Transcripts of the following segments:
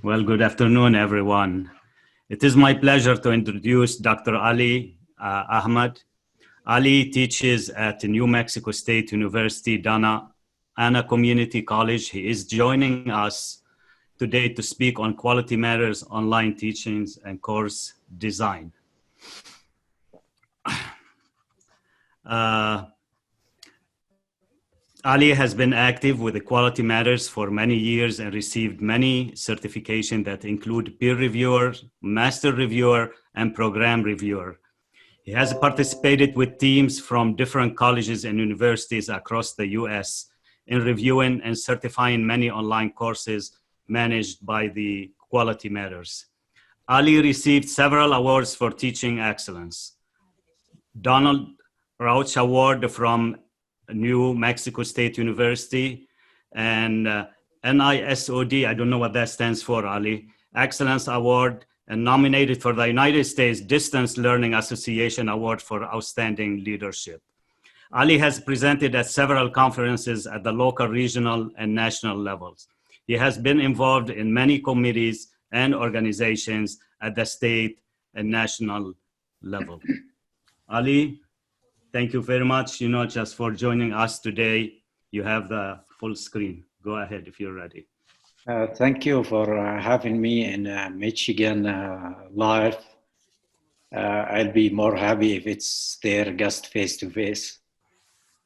Well, good afternoon, everyone. It is my pleasure to introduce Dr. Ali Ahmad. Ali teaches at New Mexico State University, Anna Community College. He is joining us today to speak on quality matters, online teachings, and course design. Ali has been active with the Quality Matters for many years and received many certifications that include peer reviewer, master reviewer, and program reviewer. He has participated with teams from different colleges and universities across the US in reviewing and certifying many online courses managed by the Quality Matters. Ali received several awards for teaching excellence. Donald Rauch Award from New Mexico State University, and NISOD, I don't know what that stands for, Ali, Excellence Award, and nominated for the United States Distance Learning Association Award for Outstanding Leadership. Ali has presented at several conferences at the local, regional, and national levels. He has been involved in many committees and organizations at the state and national level. Ali, thank you very much, just for joining us today. You have the full screen. Go ahead if you're ready. Thank you for having me in Michigan live. I'll be more happy if it's their guest face-to-face.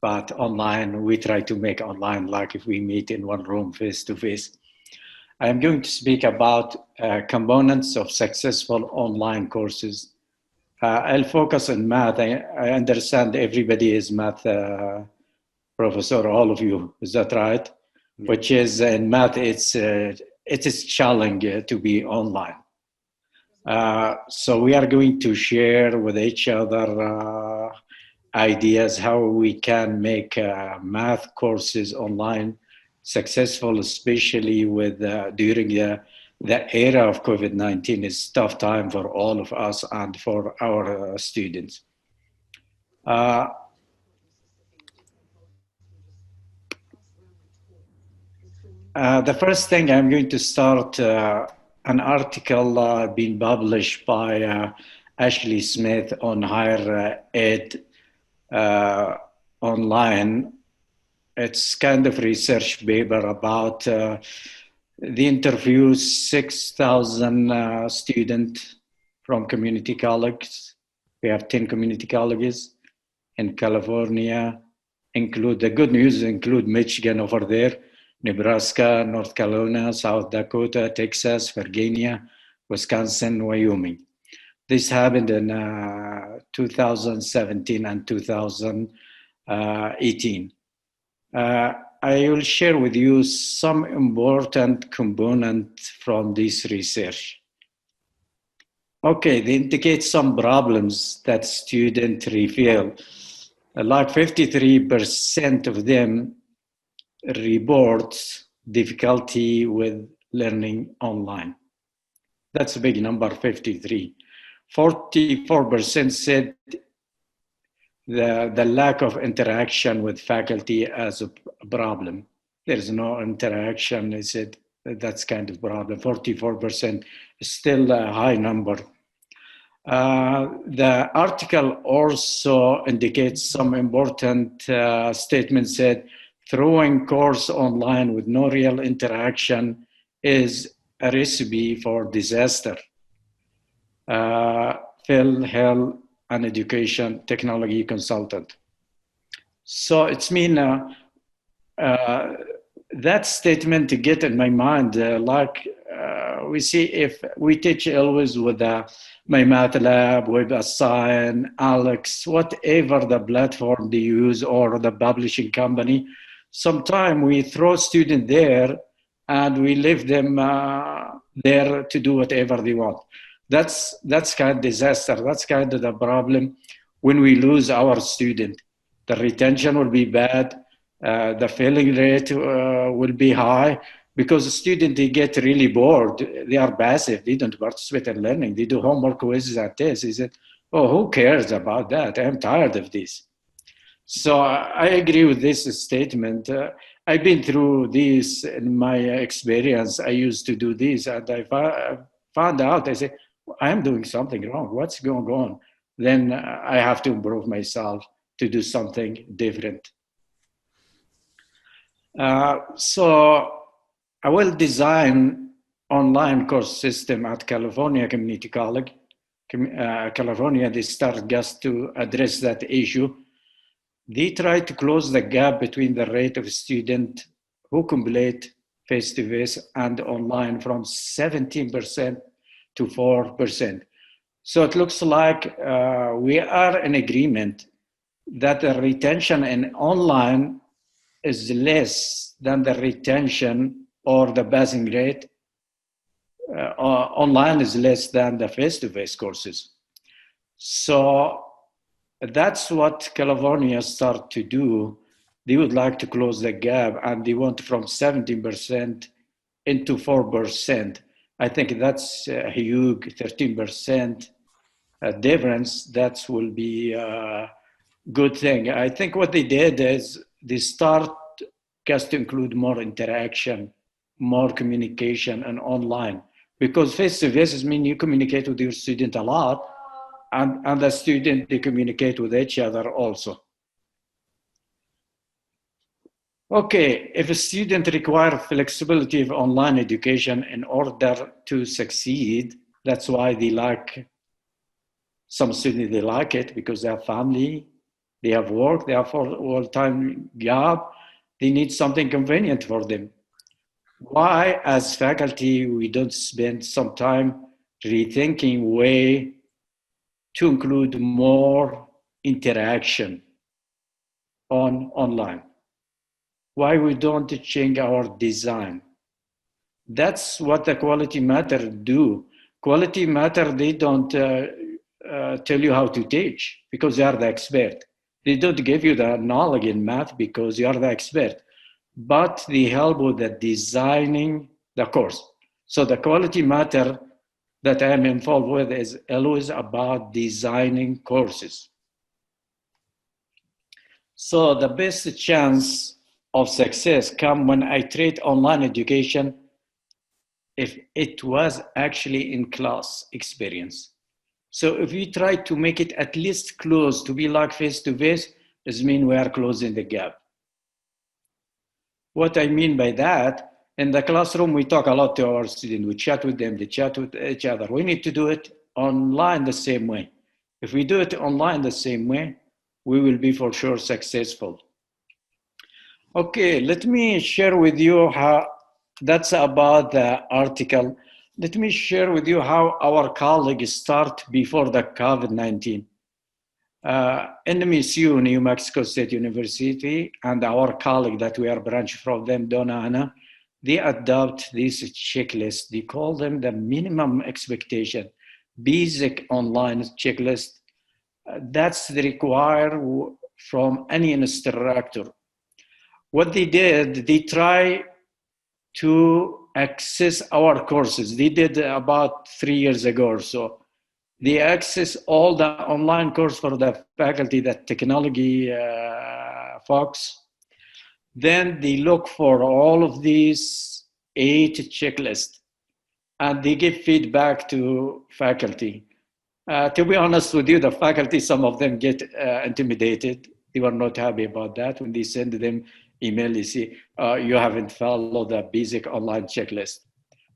But online, we try to make online like if we meet in one room face-to-face. I'm going to speak about components of successful online courses. I'll focus on math. I understand everybody is math professor, all of you, is that right? Yeah. Which is in math, it is challenging to be online. So we are going to share with each other ideas how we can make math courses online successful, especially with during the era of COVID-19 is tough time for all of us and for our students. The first thing I'm going to start an article being published by Ashley Smith on higher ed online. It's kind of research paper about the interviews 6,000 students from community colleges. We have 10 community colleges in California. The good news include Michigan over there, Nebraska, North Carolina, South Dakota, Texas, Virginia, Wisconsin, Wyoming. This happened in 2017 and 2018. I will share with you some important components from this research. Okay, they indicate some problems that students reveal. Like 53% of them report difficulty with learning online. That's a big number, 53. 44% said the lack of interaction with faculty as a problem. There's no interaction, they said that's kind of problem. 44% is still a high number. The article also indicates some important statements said throwing course online with no real interaction is a recipe for disaster. Phil Hill, an education technology consultant. So it's mean that statement to get in my mind, we see if we teach always with MichMATYC, WebAssign, Alex, whatever the platform they use or the publishing company, sometimes we throw students there and we leave them there to do whatever they want. That's kind of disaster. That's kind of the problem when we lose our student. The retention will be bad. The failing rate will be high because the student, they get really bored. They are passive. They don't participate in learning. They do homework, quizzes, and tests. They said, oh, who cares about that? I'm tired of this. So I agree with this statement. I've been through this in my experience. I used to do this, and found out, I say, I'm doing something wrong. What's going on? Then I have to improve myself to do something different. So I will design online course system at California Community College. California, they start just to address that issue. They try to close the gap between the rate of students who complete face-to-face and online from 17% to 4%. So it looks like we are in agreement that the retention in online is less than the retention or the passing rate. Online is less than the face-to-face courses. So that's what California start to do. They would like to close the gap, and they want from 17% into 4%. I think that's a huge 13% difference. That will be a good thing. I think what they did is they start just to include more interaction, more communication, and online. Because face-to-face means you communicate with your student a lot, and the student, they communicate with each other also. Okay, if a student requires flexibility of online education in order to succeed, that's why they like, some students, they like it because they have family, they have work, they have full-time job, they need something convenient for them. Why, as faculty, we don't spend some time rethinking way to include more interaction online? Why we don't change our design? That's what the quality matter do. Quality matter, they don't tell you how to teach because they are the expert. They don't give you the knowledge in math because you are the expert, but they help with the designing the course. So the quality matter that I am involved with is always about designing courses. So the best chance of success come when I treat online education if it was actually in class experience. So if we try to make it at least close to be like face-to-face, this means we are closing the gap. What I mean by that, in the classroom, we talk a lot to our students. We chat with them, they chat with each other. We need to do it online the same way. If we do it online the same way, we will be for sure successful. Okay, let me share with you how, that's about the article. Let me share with you how our colleagues start before the COVID-19. NMSU, New Mexico State University, and our colleague that we are branched from them, Donna Anna, they adopt this checklist. They call them the minimum expectation, basic online checklist. That's required from any instructor. What they did, they try to access our courses. They did about 3 years ago or so. They access all the online course for the faculty, the technology folks. Then they look for all of these 8 checklists and they give feedback to faculty. To be honest with you, the faculty, some of them get intimidated. They were not happy about that. When they send them email, they say, you haven't followed the basic online checklist.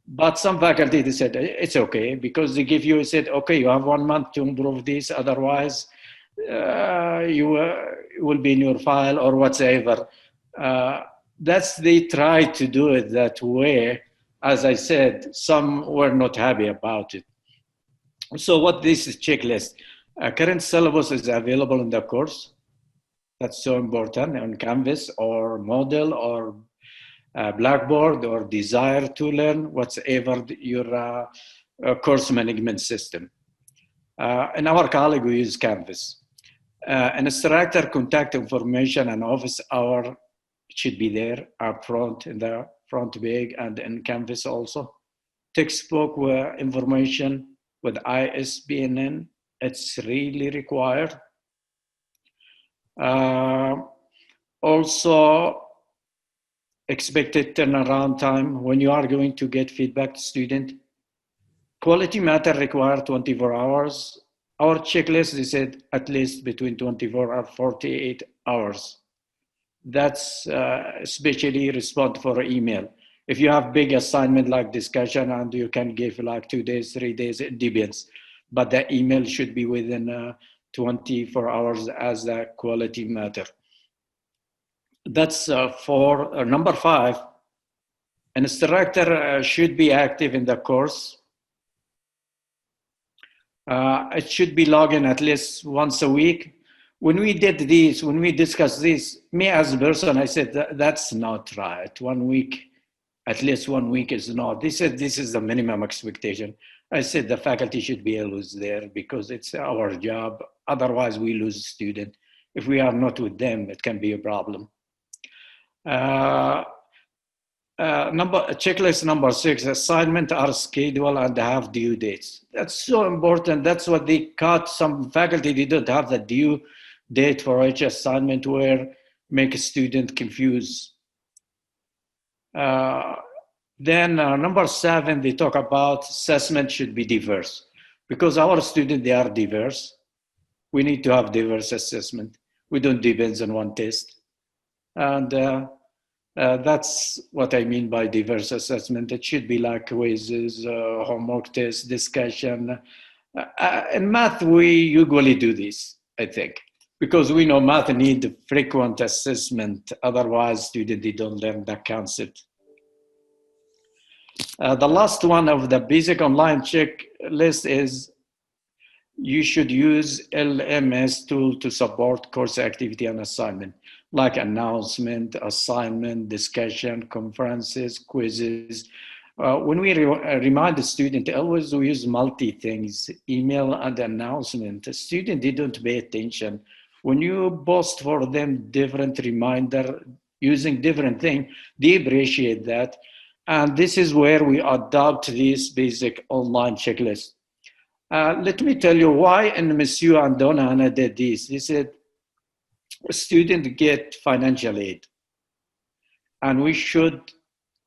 But some faculty, they said, it's okay, because they give you, said, okay, you have 1 month to improve this, otherwise you will be in your file or whatever. They try to do it that way. As I said, some were not happy about it. So what this is checklist, current syllabus is available in the course. That's so important on Canvas or Moodle or Blackboard or Desire to Learn, whatever your course management system. In our colleague, we use Canvas. An instructor contact information and office hour should be there up front in the front page and in Canvas also. Textbook information with ISBN, it's really required. Also, expected turnaround time when you are going to get feedback to student. Quality matter require 24 hours. Our checklist is said at least between 24 and 48 hours. That's especially respond for email. If you have big assignment like discussion and you can give like 2 days, 3 days, it depends. But the email should be within 24 hours as a quality matter. That's for number 5. An instructor should be active in the course. It should be logging at least once a week. When we did this, when we discussed this, me as a person, I said, that's not right. 1 week, at least 1 week is not. They said, this is the minimum expectation. I said, the faculty should be always there because it's our job. Otherwise, we lose student. If we are not with them, it can be a problem. Checklist number 6, assignment are scheduled and have due dates. That's so important. That's what they cut. Some faculty, they don't have the due date for each assignment, where make a student confused. Then number 7, they talk about assessment should be diverse. Because our students, they are diverse. We need to have diverse assessment. We don't depend on one test. And that's what I mean by diverse assessment. It should be like quizzes, homework tests, discussion. In math, we usually do this, I think, because we know math need frequent assessment. Otherwise, students, they don't learn that concept. The last one of the basic online checklist is you should use LMS tool to support course activity and assignment, like announcement, assignment, discussion, conferences, quizzes. When we remind the student, always we use multi things, email and announcement. The student didn't pay attention. When you post for them different reminder using different thing, they appreciate that. And this is where we adopt this basic online checklist. Let me tell you why and Monsieur and Donna Anna did this. They said, students get financial aid. And we should,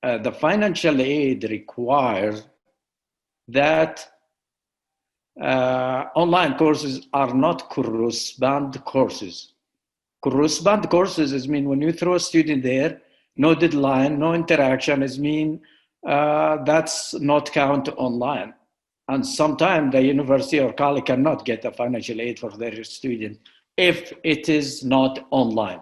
the financial aid requires that online courses are not correspond courses. Correspond courses is mean when you throw a student there, no deadline, no interaction, is mean that's not count online. And sometimes the university or college cannot get a financial aid for their student if it is not online.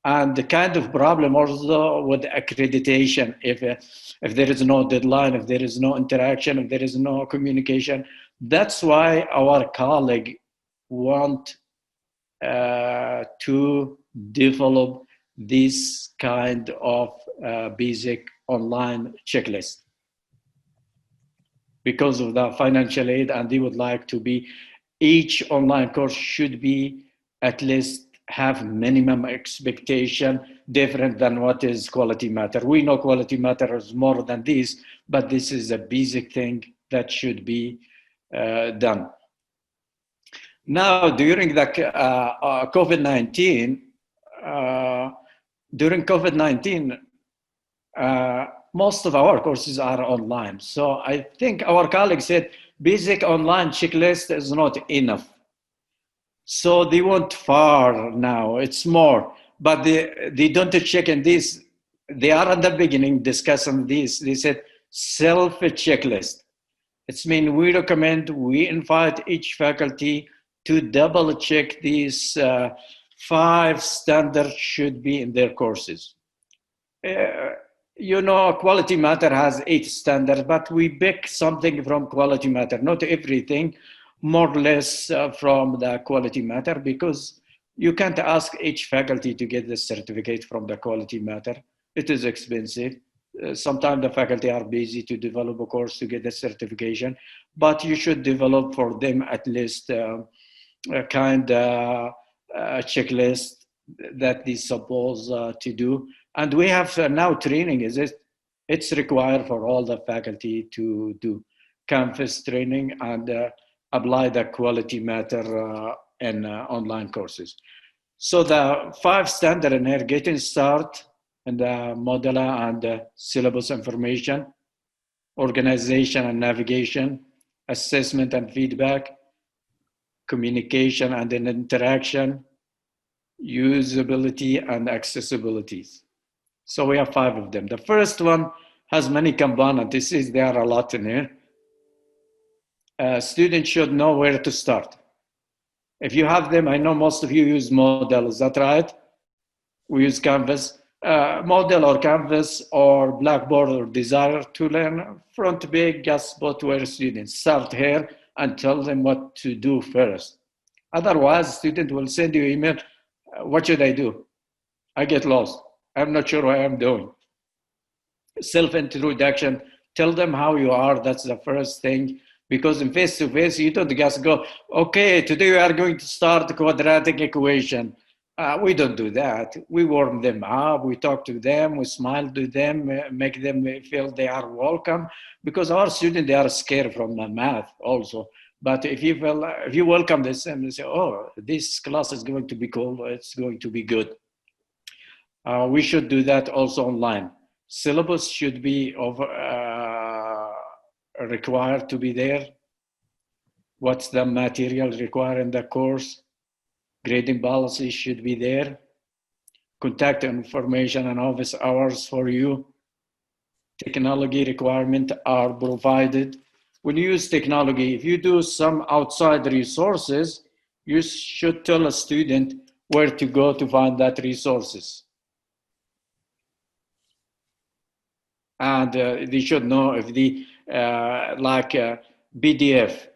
And the kind of problem also with accreditation, if there is no deadline, if there is no interaction, if there is no communication, that's why our colleague want to develop this kind of basic online checklist because of the financial aid, and they would like to be, each online course should be at least have minimum expectation different than what is quality matter. We know quality matter is more than this, but this is a basic thing that should be done. Now, during the COVID-19, most of our courses are online. So I think our colleagues said basic online checklist is not enough. So they want far now, it's more, but they don't check in this. They are at the beginning discussing this. They said self-checklist. It's mean we recommend, we invite each faculty to double check these 5 standards should be in their courses. You know, quality matter has 8 standards, but we pick something from quality matter, not everything, more or less from the quality matter, because you can't ask each faculty to get the certificate from the quality matter. It is expensive. Sometimes the faculty are busy to develop a course to get the certification, but you should develop for them at least a kind of checklist that they supposed to do. And we have now training, it's required for all the faculty to do campus training and apply the quality matter in online courses. So the 5 standard in here, getting started and the modular and the syllabus information, organization and navigation, assessment and feedback, communication and interaction, usability and accessibility. So we have 5 of them. The first one has many components. This is, there are a lot in here. Students should know where to start. If you have them, I know most of you use Model, is that right? We use Canvas. Model or Canvas or Blackboard or Desire to learn front page, just spot where students start here and tell them what to do first. Otherwise, student will send you email, what should I do? I get lost. I'm not sure what I'm doing. Self-introduction, tell them how you are, that's the first thing. Because in face-to-face, you don't just go, okay, today we are going to start the quadratic equation. We don't do that. We warm them up, we talk to them, we smile to them, make them feel they are welcome. Because our students, they are scared from the math also. But if you welcome them and say, oh, this class is going to be cool, it's going to be good. We should do that also online. Syllabus should be required to be there. What's the material required in the course? Grading policy should be there. Contact information and office hours for you. Technology requirements are provided. When you use technology, if you do some outside resources, you should tell a student where to go to find that resources. And they should know if the PDF,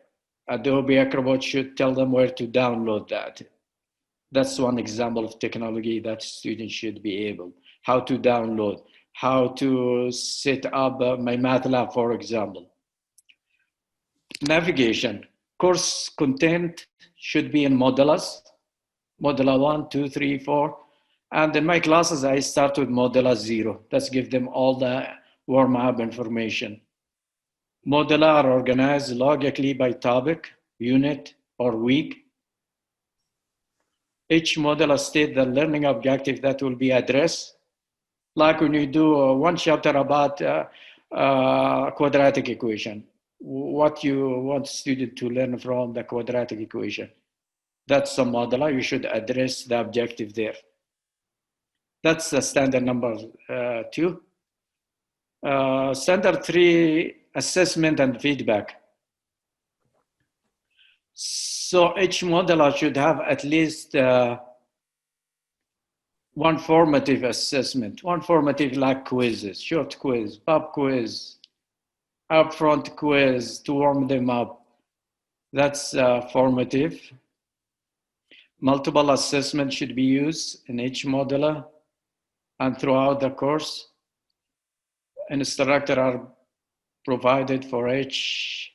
Adobe Acrobat should tell them where to download that. That's one example of technology that students should be able. How to download, how to set up MichMATYC, for example. Navigation, course content should be in modulas, modula 1, 2, 3, 4. And in my classes, I start with modula 0. Let's give them all the warm-up information. Modula are organized logically by topic, unit, or week. Each modula states the learning objective that will be addressed. Like when you do one chapter about quadratic equation, what you want student to learn from the quadratic equation. That's the modula, you should address the objective there. That's the standard number 2. Standard 3, assessment and feedback. So each module should have at least one formative assessment, one formative like quizzes, short quiz, pub quiz, upfront quiz to warm them up. That's formative. Multiple assessments should be used in each module and throughout the course. Instructor are provided for each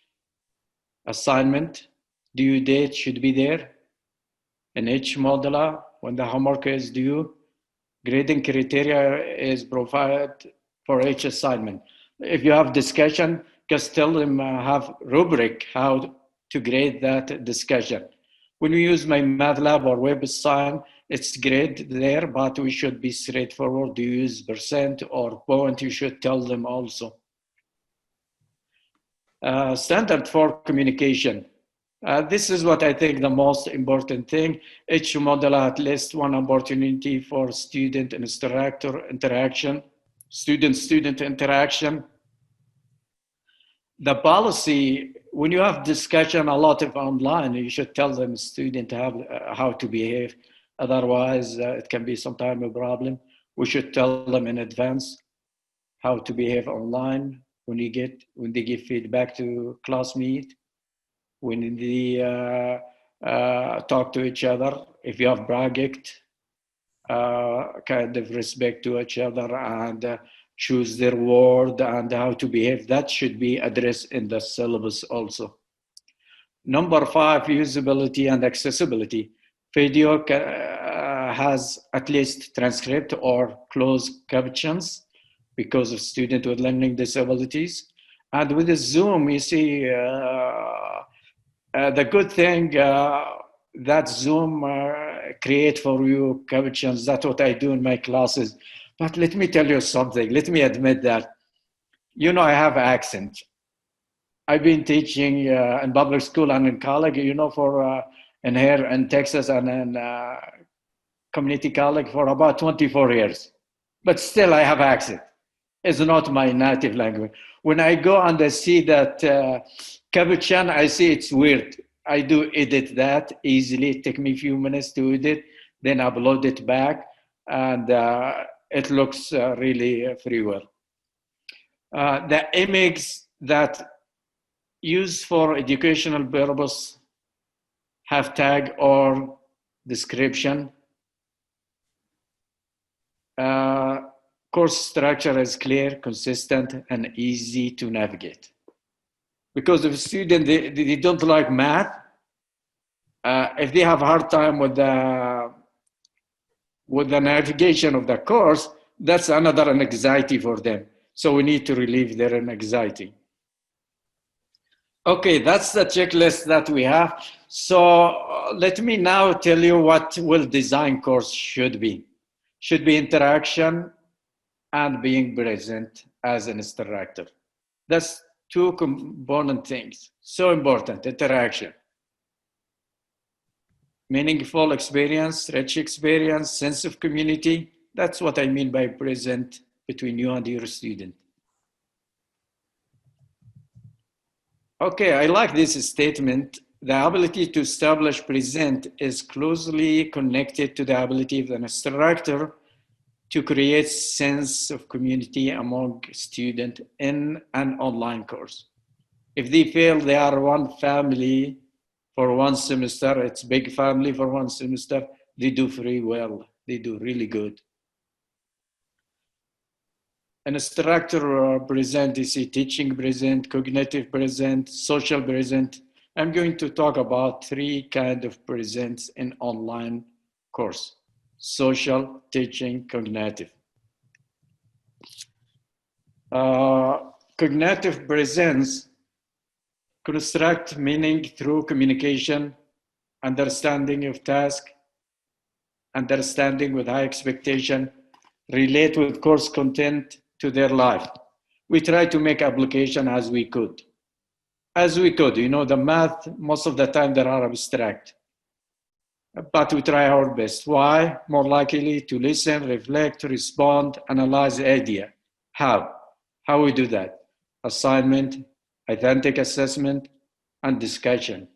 assignment. Due date should be there in each module when the homework is due. Grading criteria is provided for each assignment. If you have discussion, just tell them have rubric how to grade that discussion. When we use MichMATYC or WebAssign, it's grade there, but we should be straightforward. Do you use percent or point? You should tell them also. Standard for communication. This is what I think the most important thing. Each module at least one opportunity for student-instructor interaction, student-student interaction. The policy, when you have discussion a lot of online, you should tell them student how to behave. Otherwise, it can be sometimes a problem. We should tell them in advance how to behave online when they give feedback to classmate, when they talk to each other. If you have project, kind of respect to each other and choose their word and how to behave, that should be addressed in the syllabus also. Number 5, usability and accessibility. Video has at least transcript or closed captions because of students with learning disabilities. And with the Zoom, you see, the good thing that Zoom create for you captions, that's what I do in my classes. But let me tell you something. Let me admit that, you know, I have accent. I've been teaching in public school and in college, you know, for in here in Texas and in community college for about 24 years. But still, I have accent. It's not my native language. When I go and I see that capuchin, I see it's weird. I do edit that easily. It takes me a few minutes to edit, then upload it back, and it looks really pretty well. The image that used for educational purpose have tag or description. Course structure is clear, consistent, and easy to navigate. Because if a student, they don't like math, if they have a hard time with the navigation of the course, that's another anxiety for them. So we need to relieve their anxiety. Okay, that's the checklist that we have. So let me now tell you what will design course should be. Should be interaction and being present as an instructor. That's two component things. So important, interaction. Meaningful experience, rich experience, sense of community. That's what I mean by present between you and your student. Okay, I like this statement. The ability to establish present is closely connected to the ability of an instructor to create sense of community among students in an online course. If they feel they are one family for one semester, it's big family for one semester, they do very well, they do really good. An instructor present, you see teaching present, cognitive present, social present. I'm going to talk about three kinds of presents in online course: social, teaching, cognitive. Cognitive presence construct meaning through communication, understanding of task, understanding with high expectation, relate with course content to their life. We try to make application as we could. As we could, you know, the math, most of the time they are abstract. But we try our best. Why? More likely to listen, reflect, respond, analyze the idea. How? How we do that? Assignment, authentic assessment, and discussion.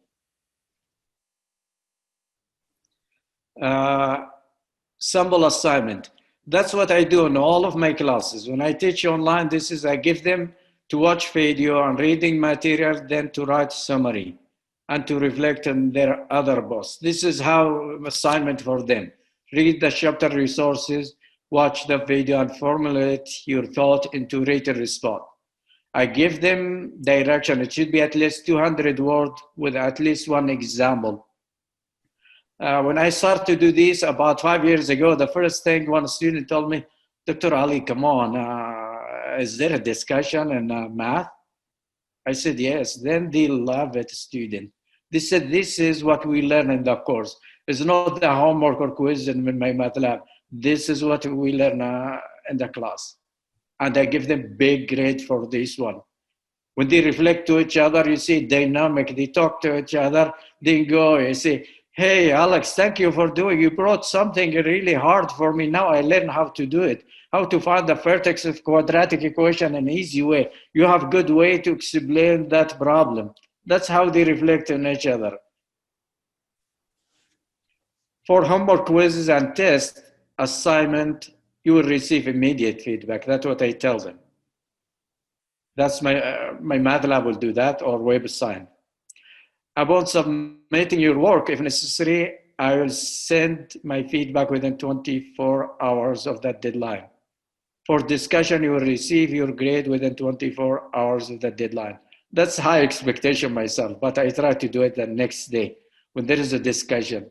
Sample assignment. That's what I do in all of my classes. When I teach online, I give them to watch video and reading material, then to write summary and to reflect on their other books. This is how assignment for them. Read the chapter resources, watch the video, and formulate your thought into written response. I give them direction. It should be at least 200 words with at least one example. When I started to do this about 5 years ago, the first thing one student told me, Dr. Ali, come on, is there a discussion in math? I said, yes. Then they love it, student. They said, this is what we learn in the course. It's not the homework or quiz in my math lab. This is what we learn in the class. And I give them big grade for this one. When they reflect to each other, you see dynamic, they talk to each other, they go, you see, hey, Alex, thank you for doing, you brought something really hard for me. Now I learn how to do it, how to find the vertex of quadratic equation in an easy way. You have a good way to explain that problem. That's how they reflect on each other. For homework quizzes and tests, assignment, you will receive immediate feedback. That's what I tell them. That's my math lab will do that, or WebAssign. About submitting your work, if necessary, I will send my feedback within 24 hours of that deadline. For discussion, you will receive your grade within 24 hours of the deadline. That's high expectation myself, but I try to do it the next day when there is a discussion.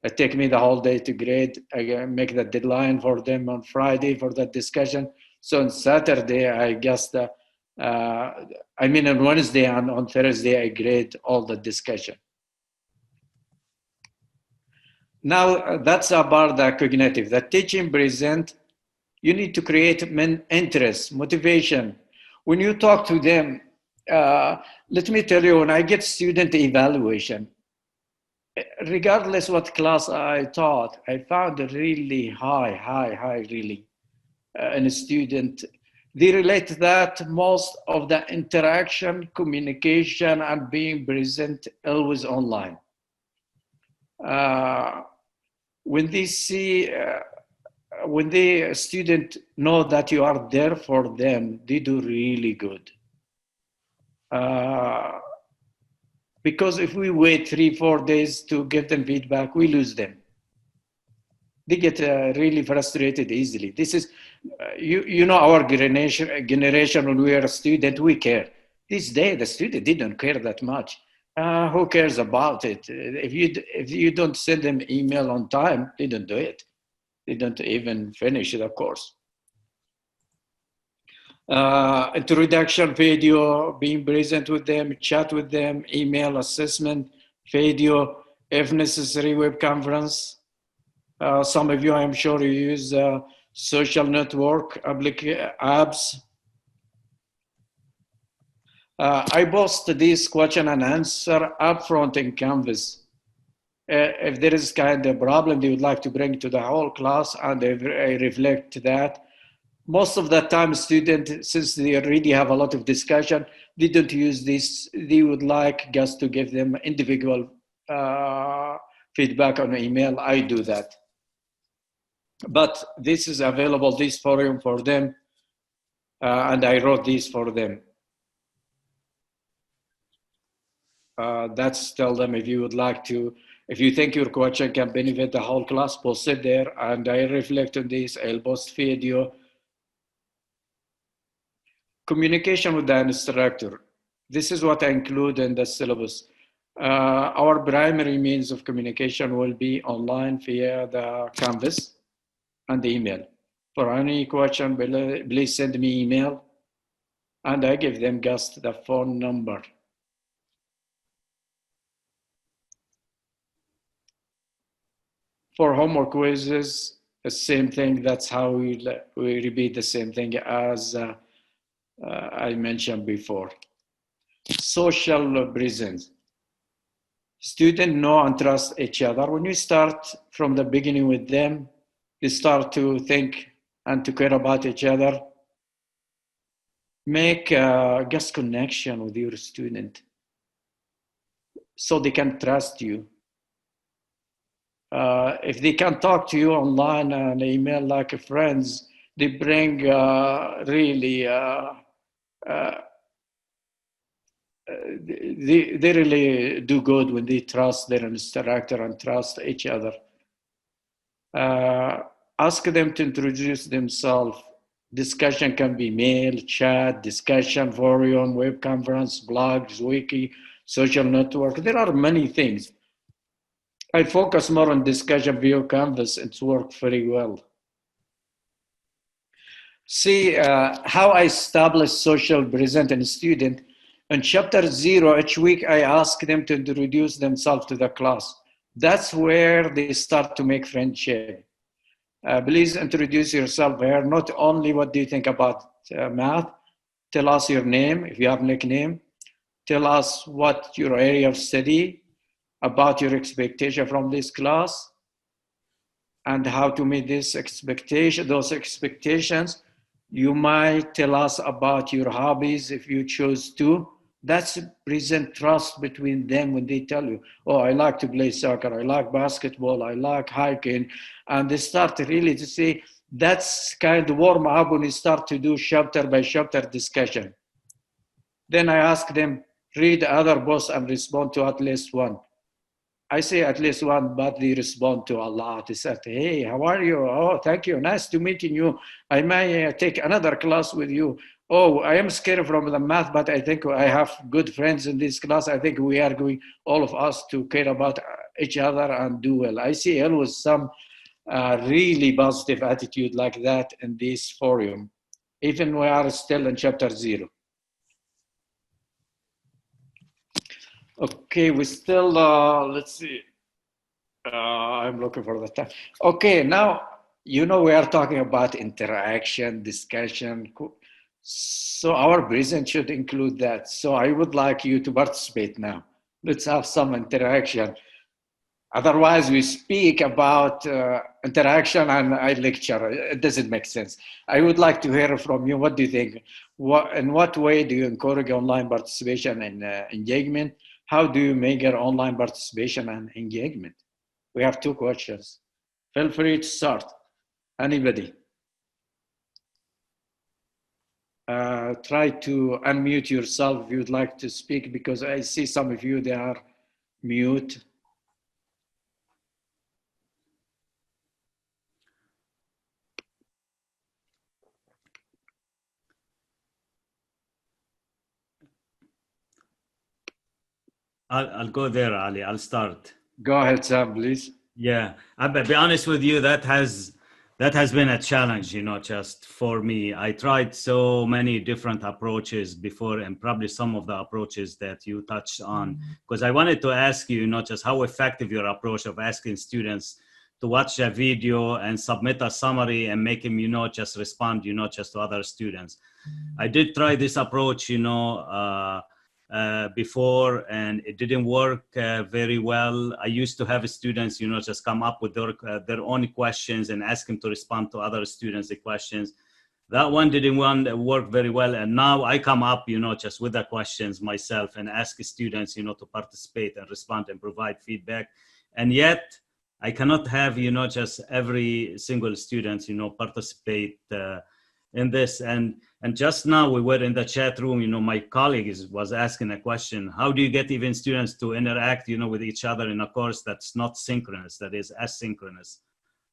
It takes me the whole day to grade. I make the deadline for them on Friday for that discussion. So on Saturday, I guess on Wednesday and on Thursday, I grade all the discussion. Now that's about the cognitive. The teaching present You need to create interest, motivation. When you talk to them, let me tell you, when I get student evaluation, regardless what class I taught, I found a really high, really, in a student. They relate that most of the interaction, communication, and being present always online. Uh, when they see, when the student know that you are there for them, they do really good. Uh, because if we wait 3-4 days to give them feedback, we lose them. They get really frustrated easily. This is, you know, our generation when we are a student, we care. This day, the student didn't care that much. Who cares about it? If you don't send them email on time, they don't do it. They don't even finish the course. Introduction video, being present with them, chat with them, email assessment, video, if necessary, web conference. Some of you, I'm sure, you use social network apps. I post this question and answer upfront in Canvas. If there is kind of problem they would like to bring to the whole class, and I reflect that. Most of the time, students, since they already have a lot of discussion, they don't use this. They would like just to give them individual feedback on email. I do that. But this is available, this forum for them, and I wrote this for them. That's tell them if you would like to, if you think your question can benefit the whole class, post it there, and I reflect on this. I'll post video. Communication with the instructor. This is what I include in the syllabus. Our primary means of communication will be online via the Canvas and the email. For any question, please send me email, and I give them just the phone number. For homework quizzes, the same thing. That's how we repeat the same thing as I mentioned before. Social presence. Students know and trust each other. When you start from the beginning with them, they start to think and to care about each other. Make just connection with your student so they can trust you. If they can talk to you online and email like friends, they bring really, they really do good when they trust their instructor and trust each other. Ask them to introduce themselves. Discussion can be mail, chat, discussion, forum, web conference, blogs, wiki, social network. There are many things. I focus more on discussion via Canvas. It's worked very well. See how I establish social present in a student. In chapter 0, each week I ask them to introduce themselves to the class. That's where they start to make friendship. Please introduce yourself here. Not only what do you think about math, tell us your name, if you have a nickname. Tell us what your area of study, about your expectation from this class, and how to meet those expectations. You might tell us about your hobbies if you choose to. That's present trust between them when they tell you, oh, I like to play soccer, I like basketball, I like hiking. And they start really to say, that's kind of warm up when you start to do chapter by chapter discussion. Then I ask them, read other books and respond to at least one. I say at least one, but they respond to a lot. They said, hey, how are you? Oh, thank you. Nice to meeting you. I may take another class with you. Oh, I am scared from the math, but I think I have good friends in this class. I think we are going, all of us, to care about each other and do well. I see always some really positive attitude like that in this forum, even we are still in chapter 0. Okay, we still, let's see. I'm looking for the time. Okay, now you know, we are talking about interaction, discussion. So our present should include that. So I would like you to participate now. Let's have some interaction. Otherwise, we speak about interaction and I lecture. It doesn't make sense. I would like to hear from you. What do you think? In what way do you encourage online participation and engagement? How do you measure online participation and engagement? We have two questions. Feel free to start. Anybody? Try to unmute yourself if you'd like to speak, because I see some of you, they are mute. I'll go there, Ali. I'll start. Go ahead, Sam, please. Yeah, I'll be honest with you. That has been a challenge, just for me. I tried so many different approaches before, and probably some of the approaches that you touched on, because I wanted to ask you, not just how effective your approach of asking students to watch a video and submit a summary and make them, just respond, just to other students. I did try this approach, before, and it didn't work very well. I used to have students, just come up with their own questions and ask them to respond to other students' the questions. That one didn't work very well. And now I come up, just with the questions myself and ask students, to participate and respond and provide feedback. And yet I cannot have, just every single student, participate in this. And just now we were in the chat room, my colleague was asking a question: how do you get even students to interact, with each other in a course that's not synchronous, that is asynchronous,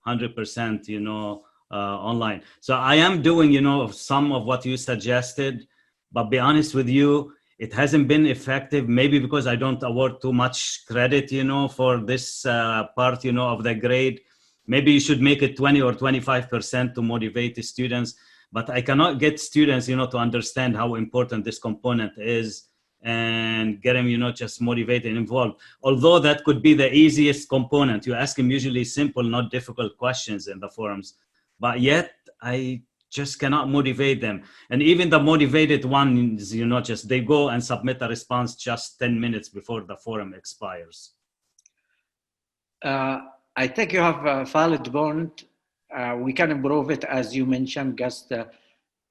100%, online? So I am doing, some of what you suggested, but be honest with you, it hasn't been effective, maybe because I don't award too much credit, for this part, of the grade. Maybe you should make it 20 or 25% to motivate the students. But I cannot get students, to understand how important this component is and get them, just motivated and involved. Although that could be the easiest component. You ask them usually simple, not difficult questions in the forums. But yet I just cannot motivate them. And even the motivated ones, just they go and submit a response just 10 minutes before the forum expires. I think you have a valid point. We can improve it, as you mentioned, just a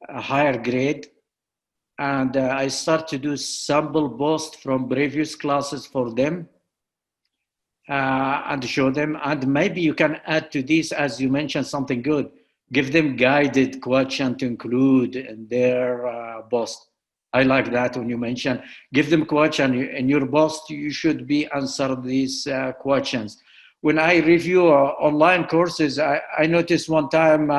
higher grade. And I start to do sample posts from previous classes for them and show them. And maybe you can add to this, as you mentioned, something good. Give them guided question to include in their post. I like that when you mention, give them question in your post, you should be answer these questions. When I review online courses, I noticed one time,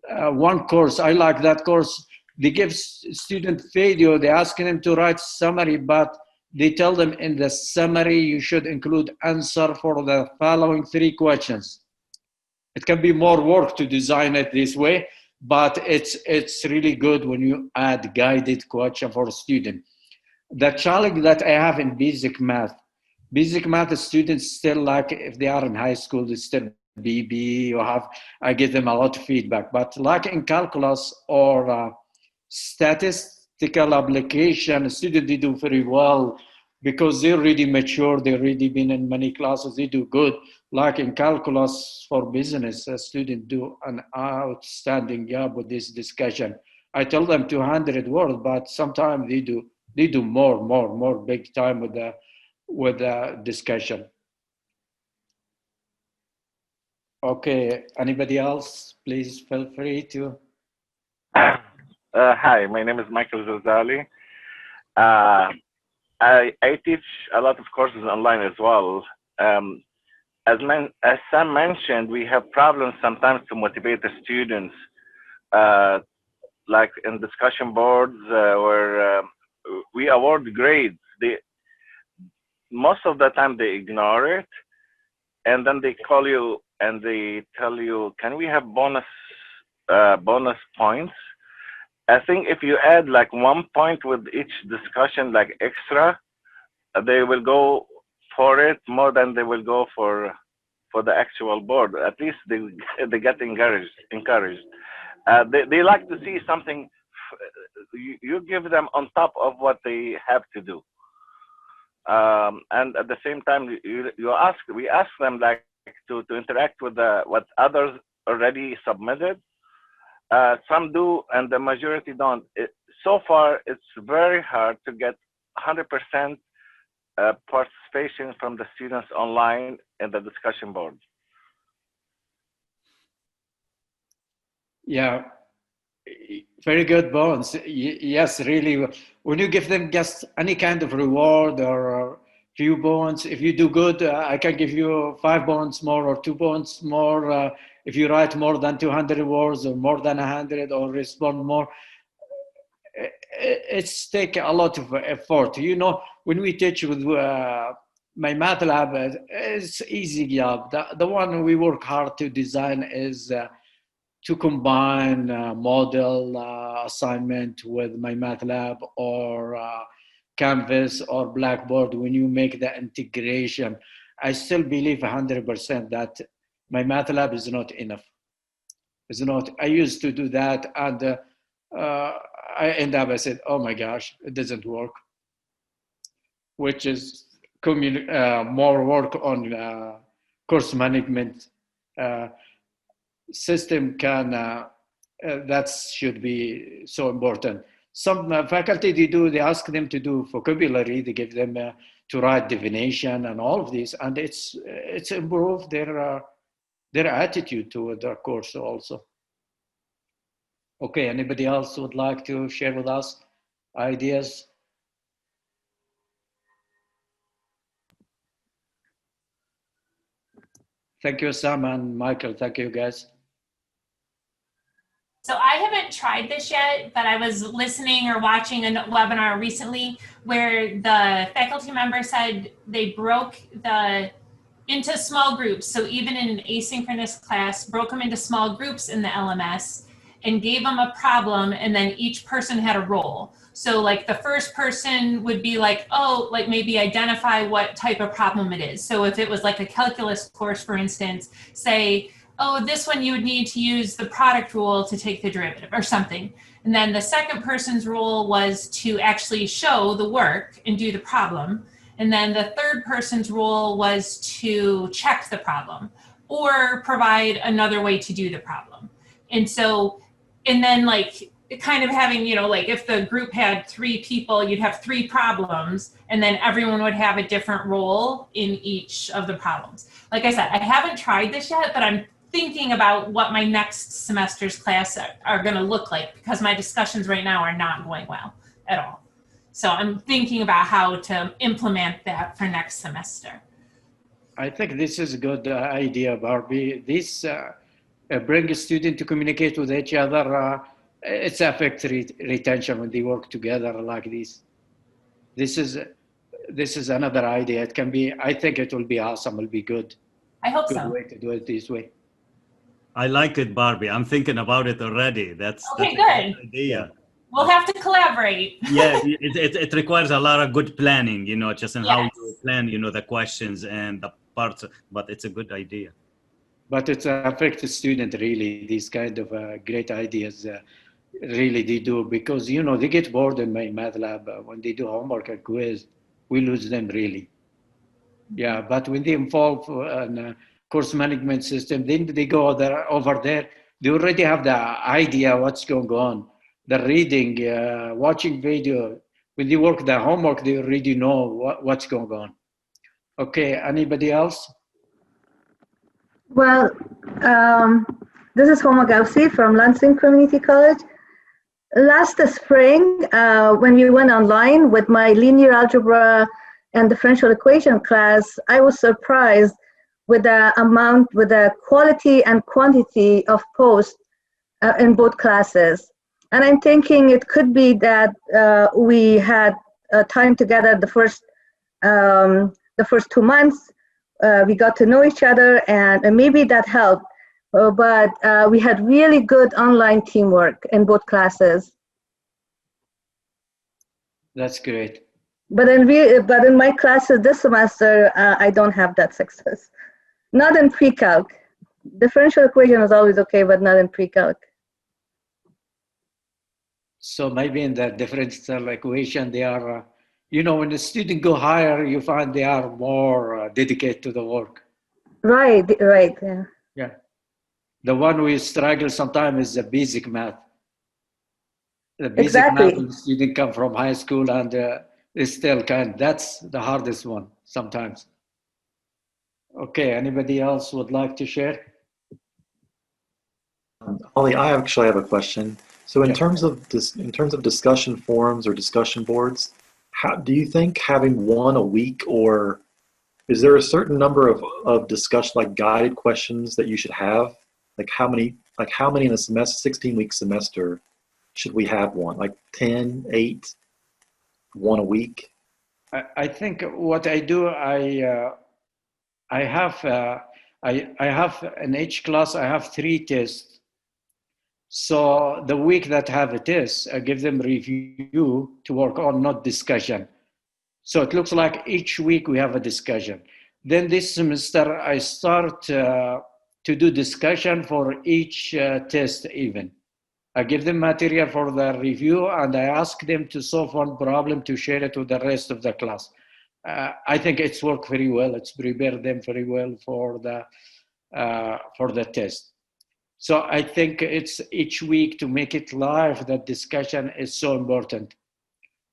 one course, I like that course. They give student video, they asking them to write summary, but they tell them in the summary, you should include answer for the following 3 questions. It can be more work to design it this way, but it's really good when you add guided question for a student. The challenge that I have in basic math students still, like if they are in high school, they still BB, I give them a lot of feedback. But like in calculus or statistical application, students, they do very well because they're already mature, they've already been in many classes, they do good. Like in calculus for business, students do an outstanding job with this discussion. I tell them 200 words, but sometimes they do more big time with the discussion. Okay, anybody else? Please feel free to. Hi, my name is Michael Zazali. I teach a lot of courses online as well. As Sam mentioned, we have problems sometimes to motivate the students, like in discussion boards where we award grades. Most of the time they ignore it, and then they call you and they tell you, can we have bonus points? I think if you add like 1 point with each discussion, like extra, they will go for it more than they will go for for the actual board. At least they get encouraged. They like to see something you give them on top of what they have to do. And at the same time, we ask them like to interact with what others already submitted. Some do, and the majority don't. So far, it's very hard to get 100% participation from the students online in the discussion board. Yeah, very good, Bones. Yes, really. When you give them just any kind of reward or few bones, if you do good, I can give you 5 bones more or 2 bones more. If you write more than 200 words or more than 100 or respond more, it's take a lot of effort. You know, when we teach with MichMATYC, it's easy job. The one we work hard to design is to combine model assignment with MichMATYC or Canvas or Blackboard. When you make the integration, I still believe 100% that MichMATYC is not enough. It's not. I used to do that, and I end up, I said, oh my gosh, it doesn't work, which is more work on course management system that should be so important. Some faculty, they ask them to do vocabulary, they give them to write divination and all of these, and it's improved their attitude toward their course also. Okay, anybody else would like to share with us ideas? Thank you, Sam and Michael. Thank you, guys. So I haven't tried this yet, but I was listening or watching a webinar recently where the faculty member said they broke into small groups. So even in an asynchronous class, broke them into small groups in the LMS and gave them a problem, and then each person had a role. So like the first person would be like, oh, like maybe identify what type of problem it is. So if it was like a calculus course, for instance, say, oh, this one you would need to use the product rule to take the derivative or something. And then the second person's role was to actually show the work and do the problem. And then the third person's role was to check the problem or provide another way to do the problem. And so, and then like kind of having, you know, like if the group had 3 people, you'd have 3 problems, and then everyone would have a different role in each of the problems. Like I said, I haven't tried this yet, but I'm thinking about what my next semester's class are going to look like, because my discussions right now are not going well at all. So I'm thinking about how to implement that for next semester. I think this is a good idea, Barbie. This bring a student to communicate with each other. It's affect retention when they work together like this. This is another idea. It can be. I think it will be awesome. It'll be good. I hope good so. Way to do it this way. I like it, Barbie. I'm thinking about it already. That's okay. A Good good idea. We'll have to collaborate. Yeah, it requires a lot of good planning, you know, just in Yes. how you plan, you know, the questions and the parts. But it's a good idea. But it affects the student really. These kind of great ideas really they do, because you know they get bored in my math lab when they do homework and quiz. We lose them really. Yeah, but when they involve a course management system, then they go over there. They already have the idea what's going on. The reading, watching video. When they work the homework, they already know what's going on. Okay, anybody else? Well, this is Homa Gausi from Lansing Community College. Last spring, when we went online with my linear algebra and differential equation class, I was surprised with the quality and quantity of posts in both classes. And I'm thinking it could be that we had time together the first 2 months. We got to know each other, and maybe that helped. But we had really good online teamwork in both classes. That's great. But in my classes this semester, I don't have that success. Not in pre-calc. Differential equation is always okay, but not in pre-calc. So maybe in the differential equation, they are, when the student go higher, you find they are more dedicated to the work. Right, yeah. Yeah. The one we struggle sometimes is the basic math. The basic math, when the student come from high school and they still that's the hardest one sometimes. Okay, anybody else would like to share? Ollie, I actually have a question. So in terms of discussion forums or discussion boards, how do you think having one a week, or is there a certain number of discussion, like guided questions, that you should have? Like how many in a semester, 16-week semester, should we have one? Like 10, 8, one a week? I think what I do, I have in each class, I have 3 tests. So the week that have a test, I give them review to work on, not discussion. So it looks like each week we have a discussion. Then this semester, I start to do discussion for each test even. I give them material for the review and I ask them to solve one problem to share it with the rest of the class. I think it's worked very well. It's prepared them very well for the test. So I think it's each week to make it live, that discussion is so important.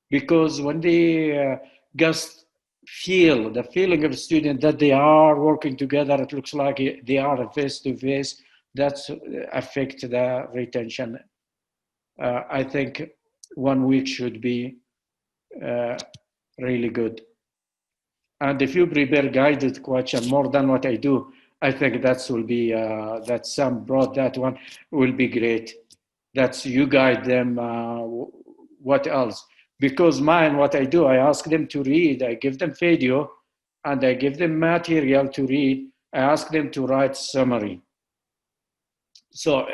Because when they just feel the feeling of student that they are working together, it looks like they are face-to-face, that's affect the retention. I think 1 week should be really good. And if you prepare guided question more than what I do, I think that will be, that Sam brought that one, will be great. That's you guide them, what else? Because mine, what I do, I ask them to read, I give them video, and I give them material to read. I ask them to write summary. So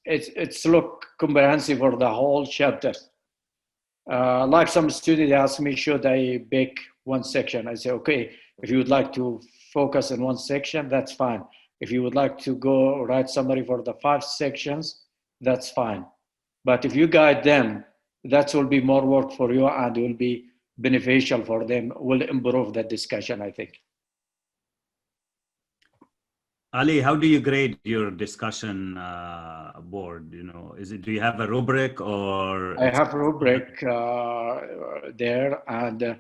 it's look comprehensive for the whole chapter. Like some students ask me, should I pick one section? I say, okay, if you would like to focus on one section, that's fine. If you would like to go write summary for the 5 sections, that's fine. But if you guide them, that will be more work for you and will be beneficial for them, will improve the discussion, I think. Ali, how do you grade your discussion board? Do you have a rubric or? I have a rubric there, and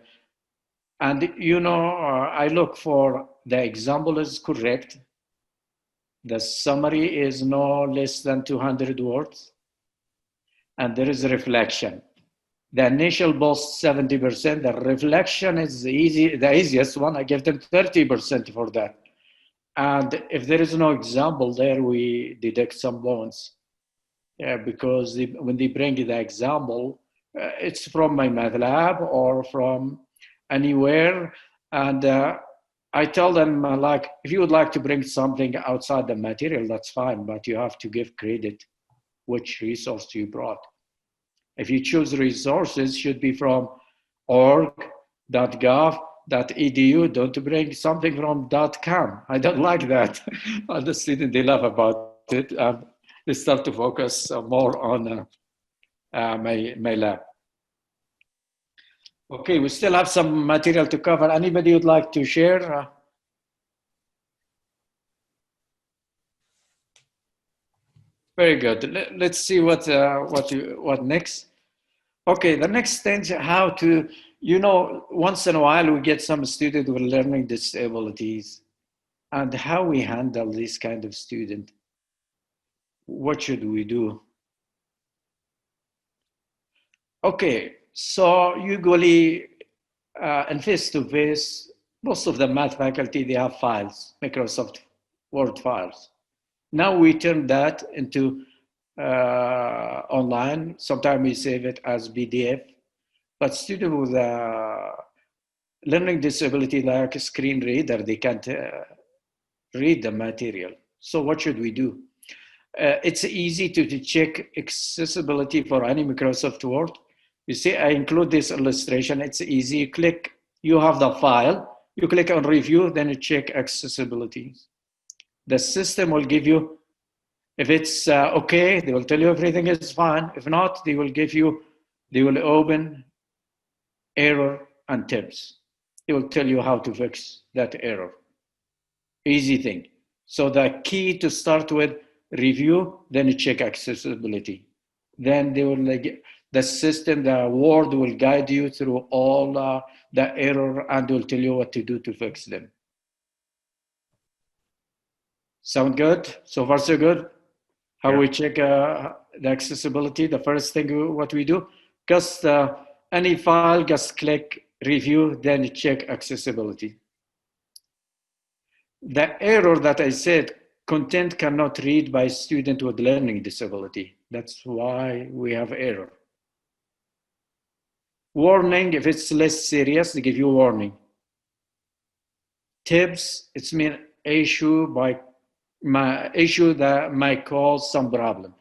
I look for the example is correct. The summary is no less than 200 words, and there is a reflection. The initial boast 70%. The reflection is the easiest one. I give them 30% for that. And if there is no example there, we deduct some points. Because when they bring the example, it's from my MichMATYC or from anywhere. And I tell them, if you would like to bring something outside the material, that's fine, but you have to give credit which resource you brought. If you choose resources, should be from org.gov.edu. Don't bring something from .com. I don't like that. The students, they laugh about it. They start to focus more on my lab. Okay, we still have some material to cover. Anybody would like to share? Very good. Let's see what next. Okay, the next thing is how to, once in a while we get some student with learning disabilities, and how we handle this kind of student. What should we do? Okay, so usually in face-to-face, most of the math faculty, they have files, Microsoft Word files. Now we turn that into online. Sometimes we save it as PDF, but students with learning disability like a screen reader, they can't read the material. So what should we do? It's easy to check accessibility for any Microsoft Word. You see, I include this illustration. It's easy. You click, you have the file, you click on review, then you check accessibility. The system will give you, if it's okay, they will tell you everything is fine. If not, they will open error and tips. It will tell you how to fix that error. Easy thing. So the key to start with, review, then check accessibility. Then they will the system, the word will guide you through all the error and will tell you what to do to fix them. Sound good? So far so good? How we check the accessibility? The first thing what we do, just any file, just click review, then check accessibility. The error that I said, content cannot read by student with learning disability. That's why we have error. Warning, if it's less serious, they give you warning. Tips, it's mean issue that might cause some problem.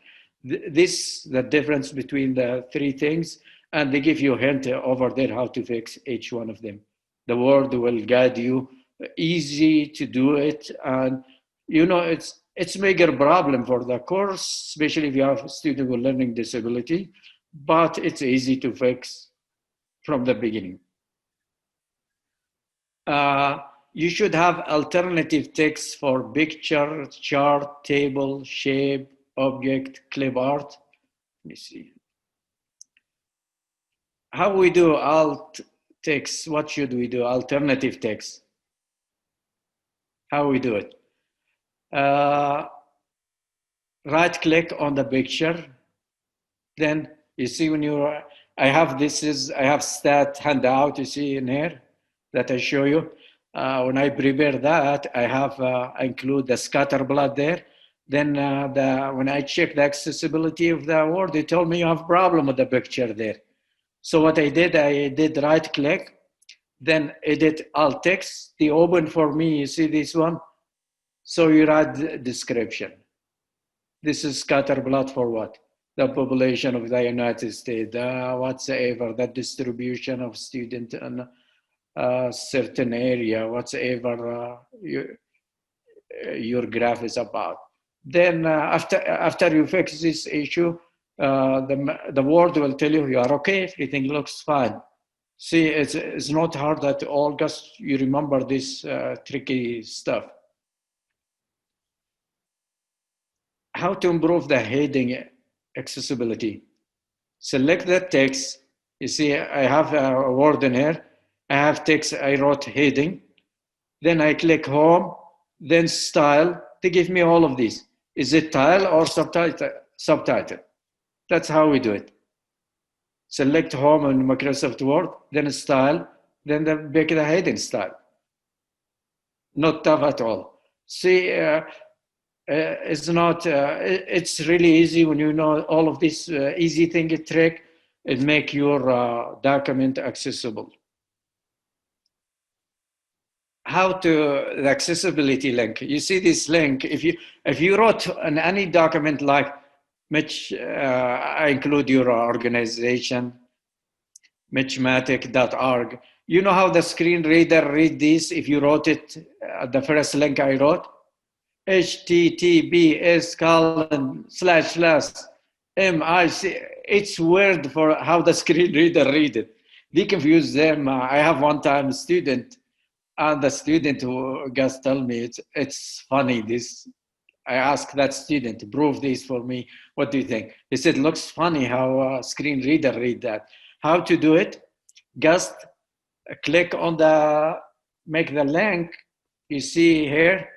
This the difference between the three things, and they give you a hint over there how to fix each one of them. The word will guide you, easy to do it, and you know it's major problem for the course, especially if you have a student with learning disability, but it's easy to fix from the beginning. You should have alternative text for picture, chart, table, shape, object, clip art. Let me see. How we do alt text? What should we do? Alternative text. How we do it? Right click on the picture. Then you see when I have stat handout, you see in here that I show you. When I prepare that, I include the scatter plot there. Then when I check the accessibility of the word, they told me you have a problem with the picture there. So what I did right click, then edit alt text. They open for me, you see this one? So you write description. This is scatter plot for what? The population of the United States, whatsoever, the distribution of student in a certain area, whatsoever your graph is about. Then after you fix this issue, the word will tell you you are okay, everything looks fine. See, it's not hard at all, just you remember this tricky stuff. How to improve the heading accessibility? Select the text. You see, I have a word in here. I have text, I wrote heading. Then I click home, then style. They give me all of these. Is it tile or subtitle? That's how we do it. Select home in Microsoft Word, then style, then make the heading style. Not tough at all. See, it's really easy when you know all of this easy thing, trick, it make your document accessible. How to the accessibility link? You see this link, if you wrote in any document like I include your organization, MichMATYC.org. You know how the screen reader read this if you wrote it, the first link I wrote? https://mic. It's weird for how the screen reader read it. They confuse them. I have one time a student, and the student who just tell me it's funny this. I asked that student to prove this for me. What do you think? He said, looks funny how a screen reader read that. How to do it? Just click on make the link. You see here,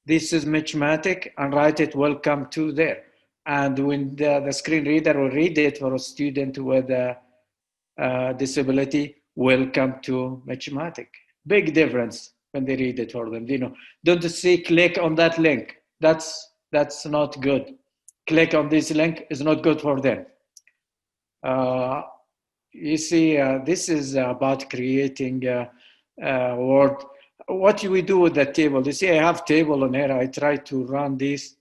this is MichMATYC, and write it welcome to there. And when the screen reader will read it for a student with a disability, welcome to MichMATYC. Big difference when they read it for them. You know, don't say click on that link. That's not good. Click on this link is not good for them. You see, this is about creating a word. What do we do with the table? You see, I have table on here. I try to run this.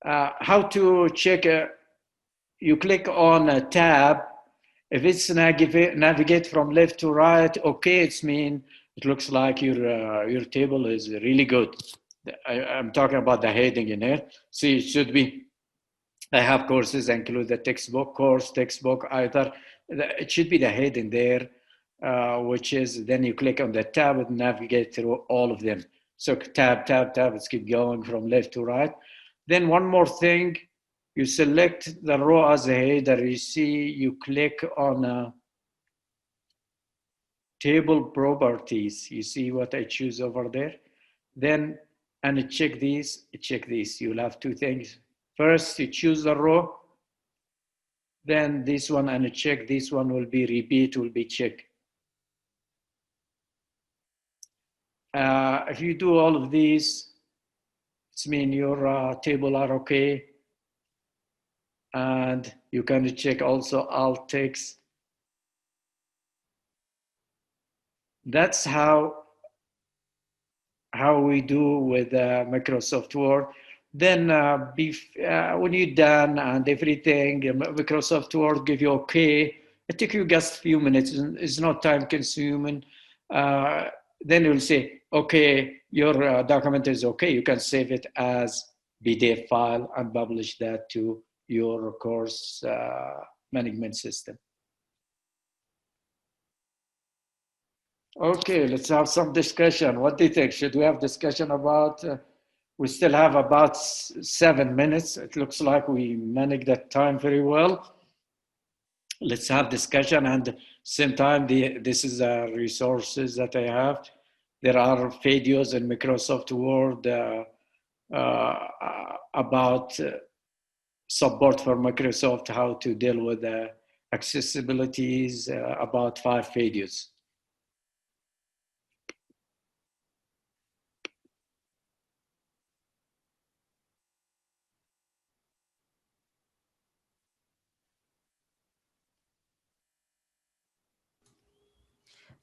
How to check? You click on a tab. If it's navigate from left to right, okay, it's mean it looks like your table is really good. I'm talking about the heading in here. See, it should be, I have courses that include the textbook, either. It should be the heading there, which is, then you click on the tab and navigate through all of them. So tab, let's keep going from left to right. Then one more thing, you select the row as a header. You see, you click on table properties. You see what I choose over there? Then, and check these. You'll have two things. First, you choose the row. Then this one, and check this one will be repeat, will be check. If you do all of these, it means your table are okay. And you can check also alt text. That's how we do with Microsoft Word. Then when you're done and everything, Microsoft Word give you okay. It takes you just a few minutes. It's not time consuming. Then you'll say, okay, your document is okay. You can save it as PDF file and publish that to your course management system. Okay, let's have some discussion. What do you think? Should we have discussion about, we still have about 7 minutes. It looks like we managed that time very well. Let's have discussion, and same time, this is the resources that I have. There are videos in Microsoft Word about support for Microsoft, how to deal with accessibilities, about 5 videos.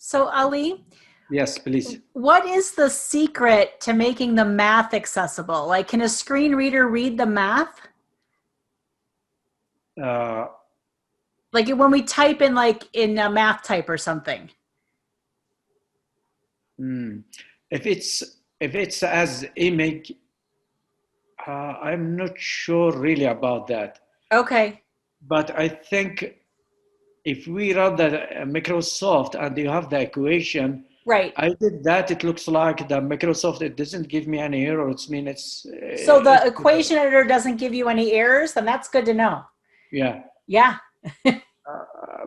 So Ali, yes, please. What is the secret to making the math accessible? Like, can a screen reader read the math? Like when we type in, like in a math type or something. If it's as image, I'm not sure really about that. Okay. But I think if we run the Microsoft and you have the equation, right? I did that. It looks like the Microsoft, it doesn't give me any errors. I mean, it's so the equation editor doesn't give you any errors. Then that's good to know. Yeah. Yeah.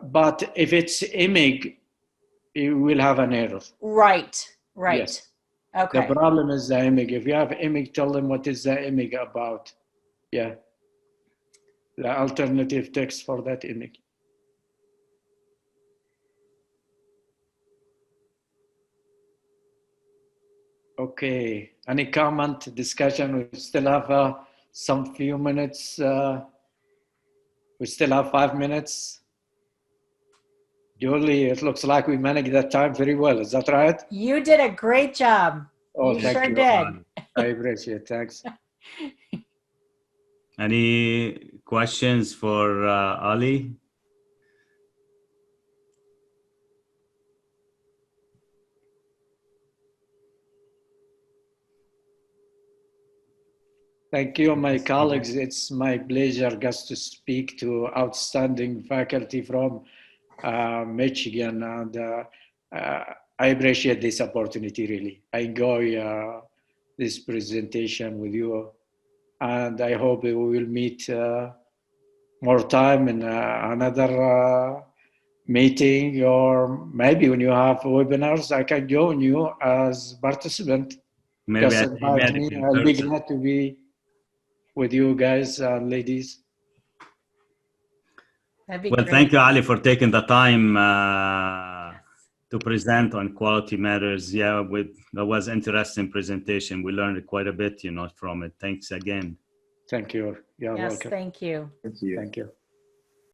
But if it's image, you will have an error. Right. Right. Yes. Okay. The problem is the image. If you have image, tell them what is the image about. Yeah. The alternative text for that image. Okay. Any comment, discussion? We still have some few minutes. We still have 5 minutes. Julie, it looks like we managed that time very well. Is that right? You did a great job. Oh, you thank sure you. did. I appreciate it. Thanks. Any questions for Ali? Thank you, my colleagues. It's my pleasure just to speak to outstanding faculty from Michigan, and I appreciate this opportunity, really. I enjoy this presentation with you, and I hope we will meet more time in another meeting, or maybe when you have webinars, I can join you as participant. Maybe Just invite me. I'll be glad to be with you guys and ladies. That'd be well, great. Thank you, Ali, for taking the time to present on quality matters. Yeah, that was interesting presentation. We learned quite a bit, from it. Thanks again. Thank you. You're yes, welcome. thank you. Thank you. Thank you.